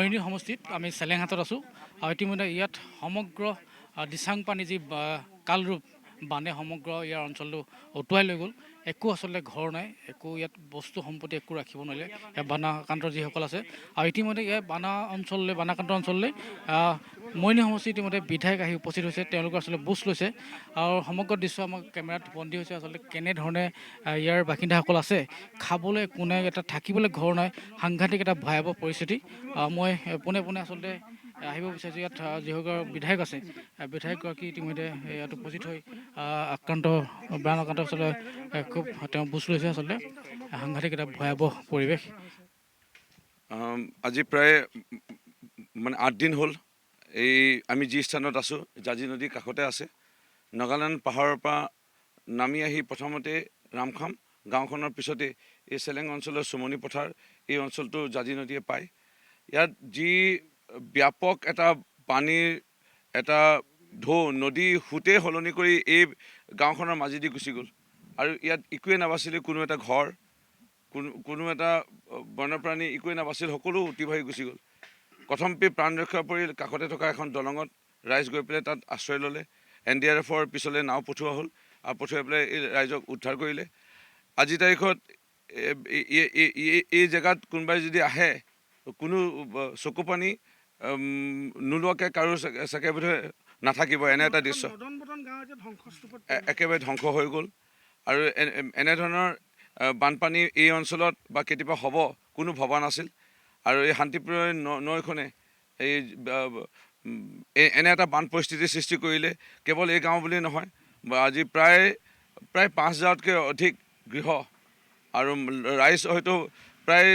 মৰিয়নি সমষ্টিত আমি চেলেংহাটত আছোঁ আৰু ইতিমধ্যে ইয়াত সমগ্ৰ দিচাং পানী যি কালৰূপ বানে সমগ্ৰ ইয়াৰ অঞ্চলটো উটুৱাই লৈ গ'ল। একো আচলতে ঘৰ নাই, একো ইয়াত বস্তু সম্পত্তি একো ৰাখিব নোৱাৰিলে ইয়াত বানাক্ৰান্ত যিসকল আছে। আৰু ইতিমধ্যে ইয়াত বানাক্ৰান্ত অঞ্চললৈ মৰিয়নি সমষ্টি ইতিমধ্যে বিধায়ক আহি উপস্থিত হৈছে। তেওঁলোকৰ আচলতে বুজ লৈছে আৰু সমগ্ৰ দৃশ্য আমাৰ কেমেৰাত বন্দী হৈছে। আচলতে কেনেধৰণে ইয়াৰ বাসিন্দাসকল আছে, খাবলৈ একো নাই, এটা থাকিবলৈ ঘৰ নাই, সাংঘাতিক এটা ভয়াৱহ পৰিস্থিতি। মই পোনে পোনে আচলতে আহিব বিচাৰিছোঁ ইয়াত যিসকল বিধায়ক আছে, বিধায়কগৰাকী ইতিমধ্যে ইয়াত উপস্থিত হৈ বানাক্ৰান্ত আচলতে খুব তেওঁ বুজ লৈছে। আচলতে সাংঘাতিক এটা ভয়াৱহ পৰিৱেশ। আজি প্ৰায় 8 দিন হ'ল আমি যি স্থানত আছোঁ, জাঁজি নদীৰ কাষতে আছে। নাগালেণ্ড পাহাৰৰ পৰা নামি আহি প্ৰথমতে ৰামখাম গাঁওখনৰ পিছতে এই চেলেং অঞ্চলৰ চুমনি পথাৰ, এই অঞ্চলটো জাঁজি নদীয়ে পায়। ইয়াত যি ব্যাপক এটা পানীৰ এটা ঢৌ, নদী সোঁতেই সলনি কৰি এই গাঁওখনৰ মাজেদি গুচি গ'ল আৰু ইয়াত একোৱে নাবাচিলে, কোনো এটা ঘৰ, কোনো এটা বন্যপ্ৰাণী একোৱে নাবাছিল, সকলো উটি ভাহি গুচি গ'ল। প্ৰথমতে প্ৰাণ ৰক্ষা পৰি কাষতে থকা এখন দলঙত ৰাইজ গৈ পেলাই তাত আশ্ৰয় ল'লে। NDRFৰ পিছলৈ নাও পঠোৱা হ'ল আৰু পঠুৱাই পেলাই এই ৰাইজক উদ্ধাৰ কৰিলে। আজিৰ তাৰিখত এই জেগাত কোনোবাই যদি আহে, কোনো চকু পানী নোলোৱাকৈ কাৰো চাগে নাথাকিব, এনে এটা দৃশ্য। একেবাৰে ধ্বংস হৈ গ'ল আৰু এনেধৰণৰ বানপানী এই অঞ্চলত বা কেতিয়াবা হ'ব কোনো ভবা নাছিল। আৰু এই শান্তিপ্ৰিয় নৈখনে এনে এটা বান পৰিস্থিতিৰ সৃষ্টি কৰিলে। কেৱল এই গাঁও বুলিয়েই নহয়, আজি প্ৰায় 5,000তকৈ অধিক গৃহ আৰু ৰাইজ হয়তো প্ৰায়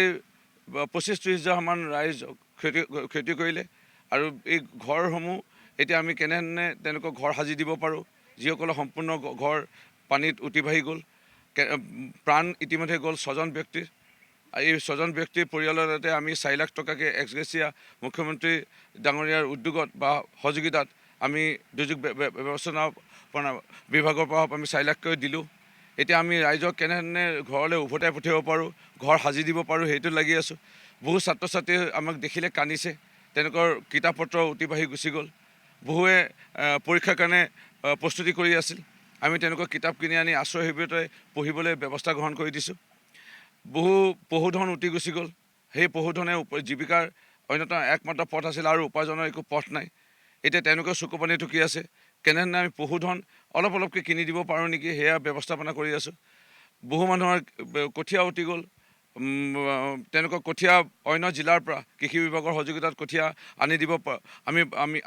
25-30,000মান ৰাইজ ক্ষতি কৰিলে। আৰু এই ঘৰসমূহ এতিয়া আমি কেনেধৰণে তেওঁলোকক ঘৰ সাজি দিব পাৰোঁ, যিসকলৰ সম্পূৰ্ণ ঘৰ পানীত উটি ভাহি গ'ল। প্ৰাণ ইতিমধ্যে গ'ল 6জন ব্যক্তিৰ। এই 6জন ব্যক্তিৰ পৰিয়ালতে আমি 4 লাখ টকাকৈ এক্সগ্ৰেছিয়া মুখ্যমন্ত্ৰী ডাঙৰীয়াৰ উদ্যোগত বা সহযোগিতাত আমি দুৰ্যোগ ব্যৱস্থাপনা বিভাগৰ পৰা আমি 4 লাখকৈ দিলোঁ। এতিয়া আমি ৰাইজক কেনেধৰণে ঘৰলৈ উভতাই পঠিয়াব পাৰোঁ, ঘৰ সাজি দিব পাৰোঁ, সেইটো লাগি আছোঁ। বহু ছাত্ৰ ছাত্ৰীয়ে আমাক দেখিলে কান্দিছে, তেওঁলোকৰ কিতাপ পত্ৰ উটি বাঢ়ি গুচি গ'ল। বহুৱে পৰীক্ষাৰ কাৰণে প্ৰস্তুতি কৰি আছিল, আমি তেওঁলোকৰ কিতাপ কিনি আনি আশ্ৰয় শিবিৰতে পঢ়িবলৈ ব্যৱস্থা গ্ৰহণ কৰি দিছোঁ। বহু পশুধন উটি গুচি গ'ল, সেই পশুধনে জীৱিকাৰ অন্যতম একমাত্ৰ পথ আছিল আৰু উপাৰ্জনৰ একো পথ নাই। এতিয়া তেওঁলোকৰ চকু পানী টুকি আছে, কেনেধৰণে আমি পশুধন অলপকৈ কিনি দিব পাৰোঁ নেকি, সেয়া ব্যৱস্থাপনা কৰি আছোঁ। বহু মানুহৰ কঠীয়া উটি গ'ল, তেওঁলোকৰ কঠীয়া অন্য জিলাৰ পৰা কৃষি বিভাগৰ সহযোগিতাত কঠীয়া আনি দিব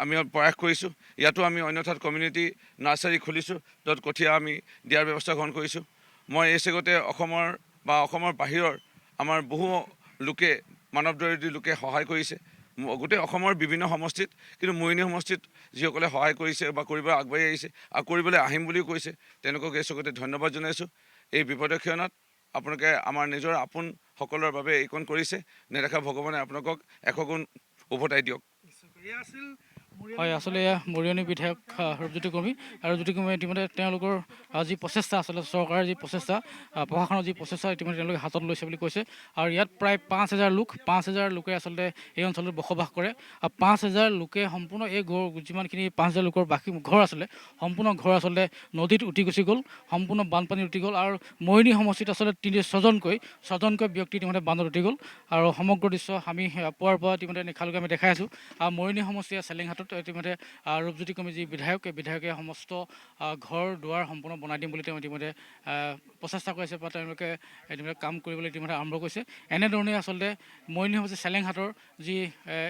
আমি প্ৰয়াস কৰিছোঁ। ইয়াতো আমি অন্য ঠাইত কমিউনিটি নাৰ্চাৰী খুলিছোঁ, য'ত কঠীয়া আমি দিয়াৰ ব্যৱস্থা গ্ৰহণ কৰিছোঁ। মই এই চেগতে অসমৰ বাহিৰৰ আমাৰ বহু লোকে, মানৱদৰদী লোকে সহায় কৰিছে। গোটেই অসমৰ বিভিন্ন সমষ্টিত, কিন্তু মৰিয়নি সমষ্টিত যিসকলে সহায় কৰিছে বা কৰিব আগবাঢ়ি আহিছে আৰু কৰিবলৈ আহিম বুলিও কৈছে, তেওঁলোকক এই চকুতে ধন্যবাদ জনাইছোঁ। এই বিপদৰ ক্ষণত আপোনালোকে আমাৰ নিজৰ আপোনসকলৰ বাবে এইকণ কৰিছে, নেদেখা ভগৱানে আপোনালোকক 100 গুণ উভতাই দিয়ক। হয়, আচলতে এয়া মৰিয়নি বিধায়ক ৰূপজ্যোতি কৰ্মী আৰু জ্যোতি কৰ্মী ইতিমধ্যে তেওঁলোকৰ যি প্ৰচেষ্টা, আচলতে চৰকাৰৰ যি প্ৰচেষ্টা, প্ৰশাসনৰ যি প্ৰচেষ্টা ইতিমধ্যে তেওঁলোকে হাতত লৈছে বুলি কৈছে। আৰু ইয়াত প্ৰায় 5,000 লোকে আচলতে এই অঞ্চলত বসবাস কৰে। আৰু 5,000 লোকে সম্পূৰ্ণ এই যিমানখিনি 5,000 লোকৰ ঘৰ আছিলে, সম্পূৰ্ণ ঘৰ আচলতে নদীত উটি গুচি গ'ল, সম্পূৰ্ণ বানপানীত উটি গ'ল। আৰু মৰিয়নি সমষ্টিত আচলতে 6জনকৈ ব্যক্তি ইতিমধ্যে বানত উটি গ'ল। আৰু সমগ্ৰ দৃশ্য আমি পুৱাৰ পৰা ইতিমধ্যে নিশালৈকে আমি দেখাই আছোঁ। আৰু মৰিয়নি সমষ্টিৰ চেলেংহাটত ইতিমধ্যে ৰূপজ্যোতি কৰ্মী যি বিধায়কে সমস্ত ঘৰ দুৱাৰ সম্পূৰ্ণ বনাই দিম বুলি তেওঁ ইতিমধ্যে প্ৰচেষ্টা কৰিছে বা তেওঁলোকে ইতিমধ্যে কাম কৰিবলৈ ইতিমধ্যে আৰম্ভ কৰিছে। এনেধৰণে আচলতে মৰিয়নি সমষ্টি চেলেংহাটৰ যি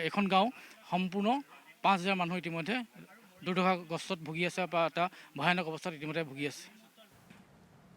এখন গাঁও, সম্পূৰ্ণ 5,000 মানুহ ইতিমধ্যে দুৰ্দশাগ্ৰস্তত ভুগি আছে বা এটা ভয়ানক অৱস্থাত ইতিমধ্যে ভুগি আছে।